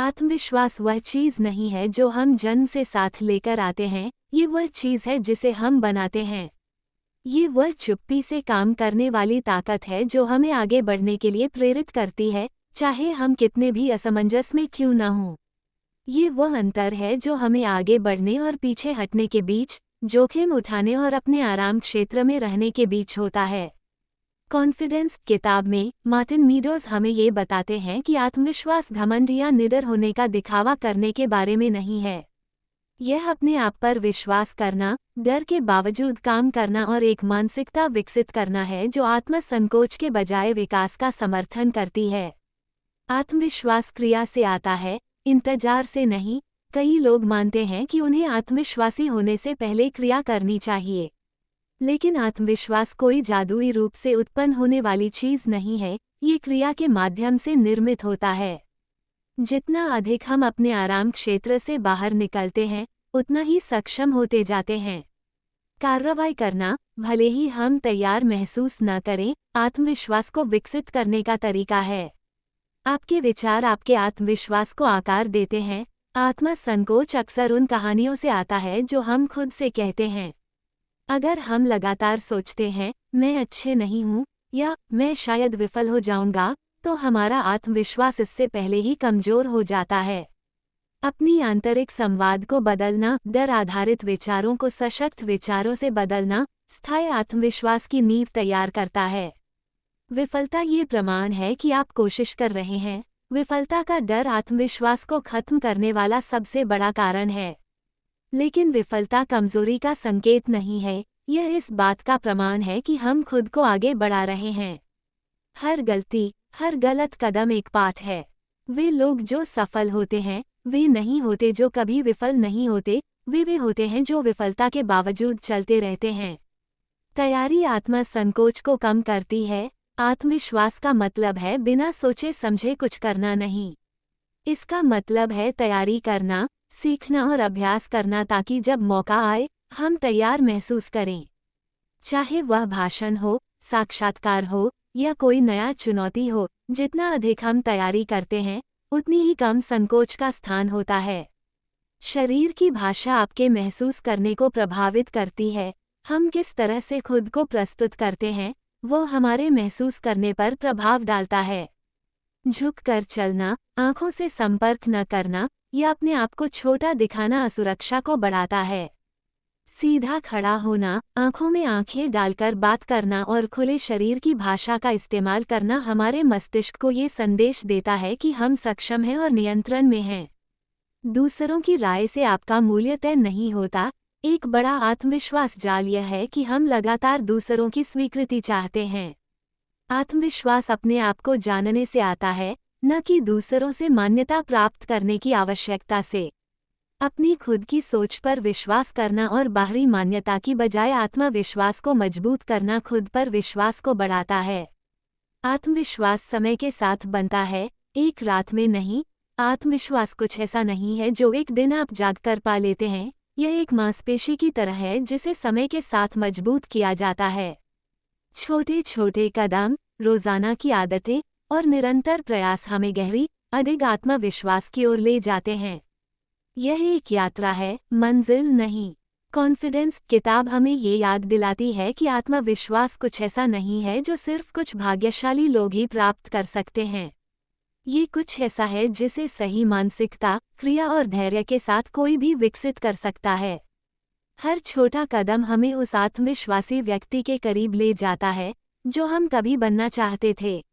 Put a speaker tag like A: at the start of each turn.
A: आत्मविश्वास वह चीज़ नहीं है जो हम जन्म से साथ लेकर आते हैं, ये वह चीज़ है जिसे हम बनाते हैं। ये वह चुप्पी से काम करने वाली ताकत है जो हमें आगे बढ़ने के लिए प्रेरित करती है, चाहे हम कितने भी असमंजस में क्यों न हों। ये वह अंतर है जो हमें आगे बढ़ने और पीछे हटने के बीच, जोखिम उठाने और अपने आराम क्षेत्र में रहने के बीच होता है। कॉन्फिडेंस किताब में मार्टिन मीडोज हमें ये बताते हैं कि आत्मविश्वास घमंड या निडर होने का दिखावा करने के बारे में नहीं है। यह अपने आप पर विश्वास करना, डर के बावजूद काम करना और एक मानसिकता विकसित करना है जो आत्मसंकोच के बजाय विकास का समर्थन करती है। आत्मविश्वास क्रिया से आता है, इंतजार से नहीं। कई लोग मानते हैं कि उन्हें आत्मविश्वासी होने से पहले क्रिया करनी चाहिए। लेकिन आत्मविश्वास कोई जादुई रूप से उत्पन्न होने वाली चीज़ नहीं है, ये क्रिया के माध्यम से निर्मित होता है। जितना अधिक हम अपने आराम क्षेत्र से बाहर निकलते हैं, उतना ही सक्षम होते जाते हैं। कार्रवाई करना, भले ही हम तैयार महसूस न करें, आत्मविश्वास को विकसित करने का तरीका है। आपके विचार आपके आत्मविश्वास को आकार देते हैं। आत्मसंकोच अक्सर उन कहानियों से आता है जो हम खुद से कहते हैं। अगर हम लगातार सोचते हैं, मैं अच्छे नहीं हूँ या मैं शायद विफल हो जाऊंगा, तो हमारा आत्मविश्वास इससे पहले ही कमजोर हो जाता है। अपनी आंतरिक संवाद को बदलना, डर आधारित विचारों को सशक्त विचारों से बदलना, स्थायी आत्मविश्वास की नींव तैयार करता है। विफलता ये प्रमाण है कि आप कोशिश कर रहे हैं। विफलता का डर आत्मविश्वास को खत्म करने वाला सबसे बड़ा कारण है। लेकिन विफलता कमजोरी का संकेत नहीं है, यह इस बात का प्रमाण है कि हम खुद को आगे बढ़ा रहे हैं। हर गलती, हर गलत कदम एक पाठ है। वे लोग जो सफल होते हैं, वे नहीं होते जो कभी विफल नहीं होते, वे होते हैं जो विफलता के बावजूद चलते रहते हैं। तैयारी आत्मसंकोच को कम करती है। आत्मविश्वास का मतलब है बिना सोचे समझे कुछ करना नहीं। इसका मतलब है तैयारी करना, सीखना और अभ्यास करना ताकि जब मौका आए, हम तैयार महसूस करें। चाहे वह भाषण हो, साक्षात्कार हो या कोई नया चुनौती हो, जितना अधिक हम तैयारी करते हैं, उतनी ही कम संकोच का स्थान होता है। शरीर की भाषा आपके महसूस करने को प्रभावित करती है। हम किस तरह से खुद को प्रस्तुत करते हैं, वो हमारे महसूस करने पर प्रभाव डालता है। झुककर चलना, आंखों से संपर्क न करना या अपने आप को छोटा दिखाना असुरक्षा को बढ़ाता है। सीधा खड़ा होना, आंखों में आंखें डालकर बात करना और खुले शरीर की भाषा का इस्तेमाल करना हमारे मस्तिष्क को ये संदेश देता है कि हम सक्षम हैं और नियंत्रण में हैं। दूसरों की राय से आपका मूल्य तय नहीं होता। एक बड़ा आत्मविश्वास जाल यह है कि हम लगातार दूसरों की स्वीकृति चाहते हैं। आत्मविश्वास अपने आप को जानने से आता है, न कि दूसरों से मान्यता प्राप्त करने की आवश्यकता से। अपनी खुद की सोच पर विश्वास करना और बाहरी मान्यता की बजाय आत्मविश्वास को मजबूत करना खुद पर विश्वास को बढ़ाता है। आत्मविश्वास समय के साथ बनता है, एक रात में नहीं। आत्मविश्वास कुछ ऐसा नहीं है जो एक दिन आप जागकर पा लेते हैं। यह एक मांसपेशी की तरह है जिसे समय के साथ मजबूत किया जाता है। छोटे छोटे कदम, रोजाना की आदतें और निरंतर प्रयास हमें गहरी, अडिग आत्मविश्वास की ओर ले जाते हैं। यह एक यात्रा है, मंजिल नहीं। कॉन्फिडेंस किताब हमें ये याद दिलाती है कि आत्मविश्वास कुछ ऐसा नहीं है जो सिर्फ कुछ भाग्यशाली लोग ही प्राप्त कर सकते हैं। ये कुछ ऐसा है जिसे सही मानसिकता, क्रिया और धैर्य के साथ कोई भी विकसित कर सकता है। हर छोटा कदम हमें उस आत्मविश्वासी व्यक्ति के करीब ले जाता है जो हम कभी बनना चाहते थे।